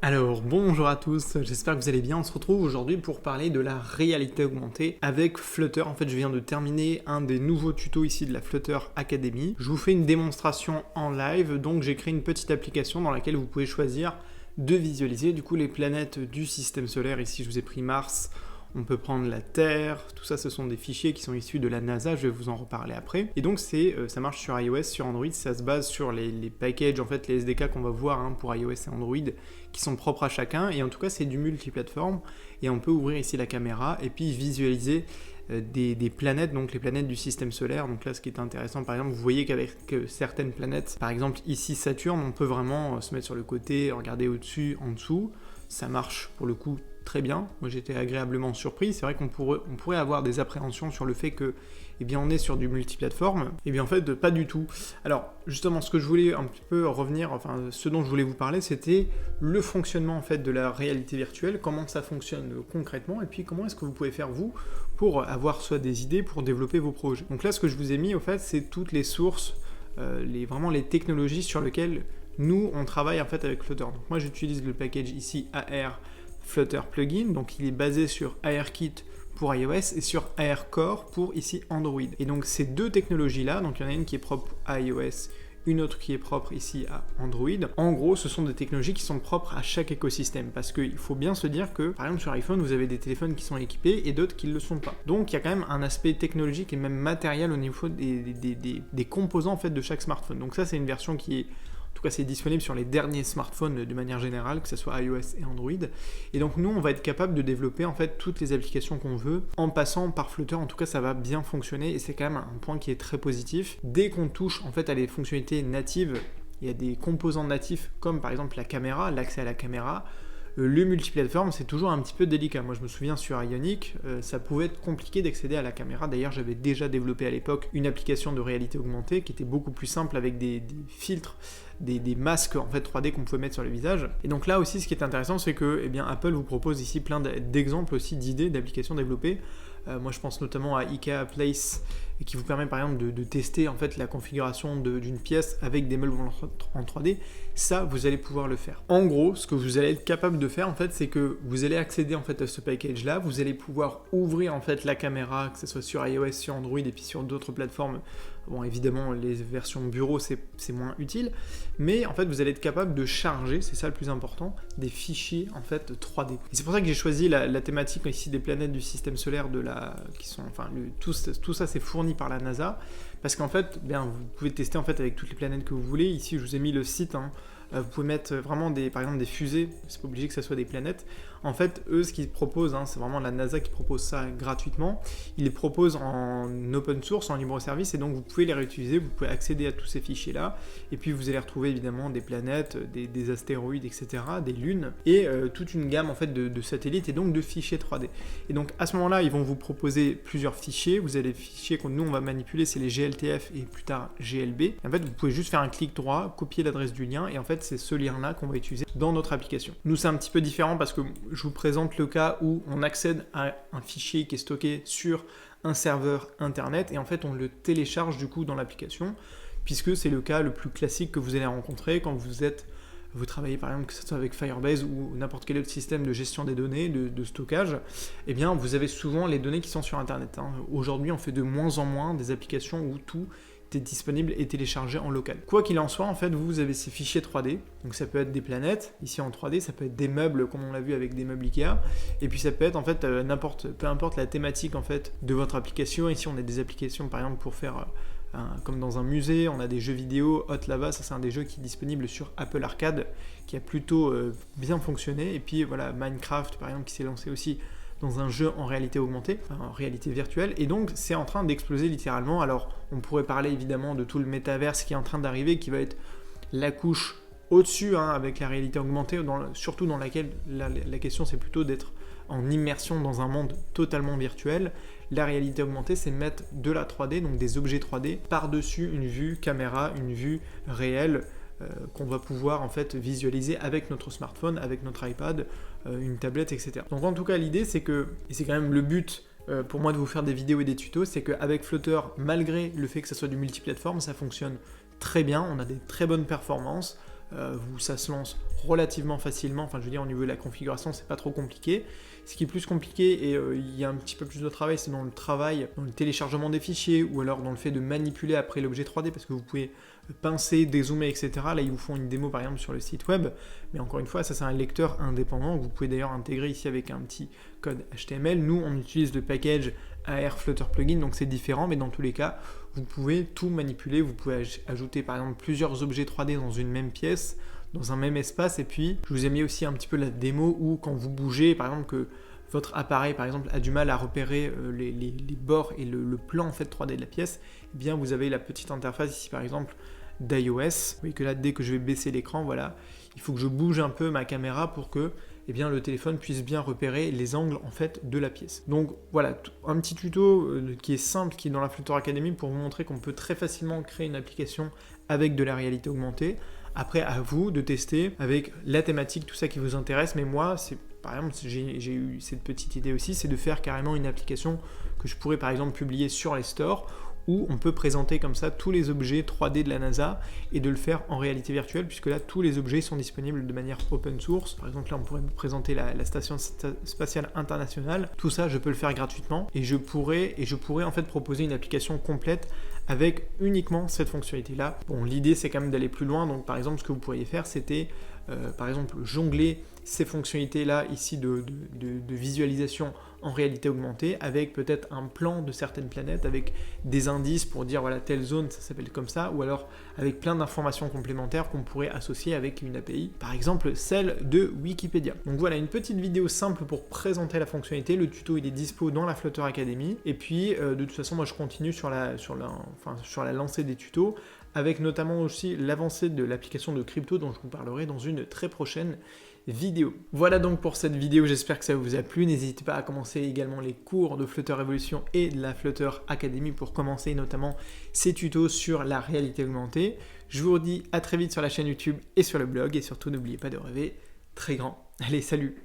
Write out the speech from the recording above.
Alors bonjour à tous, j'espère que vous allez bien. On se retrouve aujourd'hui pour parler de la réalité augmentée avec Flutter. En fait, je viens de terminer un des nouveaux tutos ici de la Flutter Academy. Je vous fais une démonstration en live, donc j'ai créé une petite application dans laquelle vous pouvez choisir de visualiser du coup les planètes du système solaire. Ici, je vous ai pris Mars. On peut prendre la Terre, tout ça ce sont des fichiers qui sont issus de la NASA, je vais vous en reparler après. Et donc ça marche sur iOS, sur Android, ça se base sur les packages, en fait les SDK qu'on va voir pour iOS et Android, qui sont propres à chacun, et en tout cas c'est du multiplateforme, et on peut ouvrir ici la caméra, et puis visualiser des planètes, donc les planètes du système solaire. Donc là ce qui est intéressant, par exemple, vous voyez qu'avec certaines planètes, par exemple ici Saturne, on peut vraiment se mettre sur le côté, regarder au-dessus, en dessous, ça marche pour le coup très bien. Moi j'étais agréablement surpris. C'est vrai qu'on pourrait avoir des appréhensions sur le fait que on est sur du multiplateforme. Et bien en fait pas du tout. Alors justement ce que je voulais un petit peu revenir, ce dont je voulais vous parler, c'était le fonctionnement en fait de la réalité virtuelle, comment ça fonctionne concrètement, et puis comment est-ce que vous pouvez faire vous pour avoir soit des idées pour développer vos projets. Donc là ce que je vous ai mis au fait, c'est toutes les sources, vraiment les technologies sur lesquelles nous on travaille en fait avec Flutter. Donc moi j'utilise le package ici AR Flutter Plugin, donc il est basé sur ARKit pour iOS et sur ARCore pour ici Android. Et donc ces deux technologies-là, donc il y en a une qui est propre à iOS, une autre qui est propre ici à Android. En gros, ce sont des technologies qui sont propres à chaque écosystème, parce qu'il faut bien se dire que, par exemple sur iPhone, vous avez des téléphones qui sont équipés et d'autres qui ne le sont pas. Donc il y a quand même un aspect technologique et même matériel au niveau des composants en fait de chaque smartphone. Donc ça c'est une version qui est... En tout cas, c'est disponible sur les derniers smartphones de manière générale, que ce soit iOS et Android. Et donc nous, on va être capable de développer en fait toutes les applications qu'on veut en passant par Flutter. En tout cas, ça va bien fonctionner et c'est quand même un point qui est très positif. Dès qu'on touche en fait à les fonctionnalités natives, il y a des composants natifs comme par exemple la caméra, l'accès à la caméra. Le multiplateforme, c'est toujours un petit peu délicat. Moi, je me souviens sur Ionic, ça pouvait être compliqué d'accéder à la caméra. D'ailleurs, j'avais déjà développé à l'époque une application de réalité augmentée qui était beaucoup plus simple avec des filtres, des masques en fait 3D qu'on pouvait mettre sur le visage. Et donc là aussi, ce qui est intéressant, c'est que Apple vous propose ici plein d'exemples aussi d'idées d'applications développées. Moi, je pense notamment à IKEA Place, qui vous permet par exemple de tester en fait la configuration d'une pièce avec des meubles en 3D. Ça, vous allez pouvoir le faire. En gros, ce que vous allez être capable de faire en fait, c'est que vous allez accéder en fait à ce package-là. Vous allez pouvoir ouvrir en fait la caméra, que ce soit sur iOS, sur Android et puis sur d'autres plateformes. Bon, évidemment, les versions bureau, c'est moins utile, mais en fait, vous allez être capable de charger, c'est ça le plus important, des fichiers en fait 3D. Et c'est pour ça que j'ai choisi la thématique ici des planètes du système solaire tout ça c'est fourni par la NASA, parce qu'en fait, vous pouvez tester en fait avec toutes les planètes que vous voulez. Ici, je vous ai mis le site. Vous pouvez mettre vraiment par exemple des fusées, c'est pas obligé que ça soit des planètes. En fait, eux, ce qu'ils proposent, c'est vraiment la NASA qui propose ça gratuitement. Ils les proposent en open source, en libre service, et donc vous pouvez les réutiliser, vous pouvez accéder à tous ces fichiers-là, et puis vous allez retrouver évidemment des planètes, des astéroïdes, etc., des lunes, et toute une gamme en fait de satellites, et donc de fichiers 3D. Et donc à ce moment-là, ils vont vous proposer plusieurs fichiers. Vous avez les fichiers que nous on va manipuler, c'est les GLTF et plus tard GLB. Et en fait, vous pouvez juste faire un clic droit, copier l'adresse du lien, et en fait, c'est ce lien-là qu'on va utiliser dans notre application. Nous, c'est un petit peu différent parce que je vous présente le cas où on accède à un fichier qui est stocké sur un serveur internet et en fait on le télécharge du coup dans l'application, puisque c'est le cas le plus classique que vous allez rencontrer quand vous travaillez par exemple, que ce soit avec Firebase ou n'importe quel autre système de gestion des données, de stockage. Vous avez souvent les données qui sont sur internet. Aujourd'hui, on fait de moins en moins des applications où tout est disponible et téléchargé en local. Quoi qu'il en soit, en fait, vous avez ces fichiers 3D, donc ça peut être des planètes, ici en 3D, ça peut être des meubles, comme on l'a vu avec des meubles Ikea, et puis ça peut être en fait peu importe la thématique en fait de votre application. Ici, on a des applications par exemple pour faire comme dans un musée, on a des jeux vidéo. Hot Lava, ça c'est un des jeux qui est disponible sur Apple Arcade, qui a plutôt bien fonctionné, et puis voilà, Minecraft par exemple qui s'est lancé aussi dans un jeu en réalité augmentée, en réalité virtuelle, et donc c'est en train d'exploser littéralement. Alors on pourrait parler évidemment de tout le métaverse qui est en train d'arriver, qui va être la couche au-dessus avec la réalité augmentée, surtout dans laquelle la question c'est plutôt d'être en immersion dans un monde totalement virtuel. La réalité augmentée, c'est mettre de la 3D, donc des objets 3D, par-dessus une vue caméra, une vue réelle, qu'on va pouvoir en fait visualiser avec notre smartphone, avec notre iPad, une tablette, etc. Donc en tout cas l'idée c'est que, et c'est quand même le but pour moi de vous faire des vidéos et des tutos, c'est qu'avec Flutter, malgré le fait que ça soit du multiplateforme, ça fonctionne très bien, on a des très bonnes performances. ça se lance relativement facilement, enfin je veux dire au niveau de la configuration c'est pas trop compliqué. Ce qui est plus compliqué et il y a un petit peu plus de travail, c'est dans le téléchargement des fichiers ou alors dans le fait de manipuler après l'objet 3D parce que vous pouvez pincer, dézoomer, etc. Là ils vous font une démo par exemple sur le site web, mais encore une fois ça c'est un lecteur indépendant que vous pouvez d'ailleurs intégrer ici avec un petit code HTML. Nous on utilise le package AR Flutter Plugin donc c'est différent, mais dans tous les cas vous pouvez tout manipuler, vous pouvez ajouter par exemple plusieurs objets 3D dans une même pièce, dans un même espace, et puis je vous ai mis aussi un petit peu la démo où quand vous bougez, par exemple que votre appareil par exemple a du mal à repérer les bords et le plan en fait 3D de la pièce, eh bien vous avez la petite interface ici par exemple d'iOS. Vous voyez que là dès que je vais baisser l'écran, voilà, il faut que je bouge un peu ma caméra pour que eh bien, le téléphone puisse bien repérer les angles en fait de la pièce. Donc voilà, un petit tuto qui est simple, qui est dans la Flutter Academy pour vous montrer qu'on peut très facilement créer une application avec de la réalité augmentée. Après, à vous de tester avec la thématique, tout ça qui vous intéresse. Mais moi, par exemple, j'ai eu cette petite idée aussi, c'est de faire carrément une application que je pourrais par exemple publier sur les stores, où on peut présenter comme ça tous les objets 3D de la NASA et de le faire en réalité virtuelle, puisque là tous les objets sont disponibles de manière open source. Par exemple là on pourrait présenter la station spatiale internationale, tout ça je peux le faire gratuitement et je pourrais en fait proposer une application complète avec uniquement cette fonctionnalité là. Bon, l'idée c'est quand même d'aller plus loin, donc par exemple ce que vous pourriez faire c'était par exemple jongler ces fonctionnalités là ici de visualisation en réalité augmentée avec peut-être un plan de certaines planètes avec des indices pour dire voilà telle zone ça s'appelle comme ça, ou alors avec plein d'informations complémentaires qu'on pourrait associer avec une API, par exemple celle de Wikipédia. Donc voilà une petite vidéo simple pour présenter la fonctionnalité. Le tuto il est dispo dans la Flutter Academy et puis de toute façon moi je continue sur la lancée des tutos avec notamment aussi l'avancée de l'application de crypto dont je vous parlerai dans une très prochaine vidéo. Voilà donc pour cette vidéo, j'espère que ça vous a plu. N'hésitez pas à commencer également les cours de Flutter Evolution et de la Flutter Academy pour commencer notamment ces tutos sur la réalité augmentée. Je vous dis à très vite sur la chaîne YouTube et sur le blog, et surtout n'oubliez pas de rêver très grand. Allez, salut!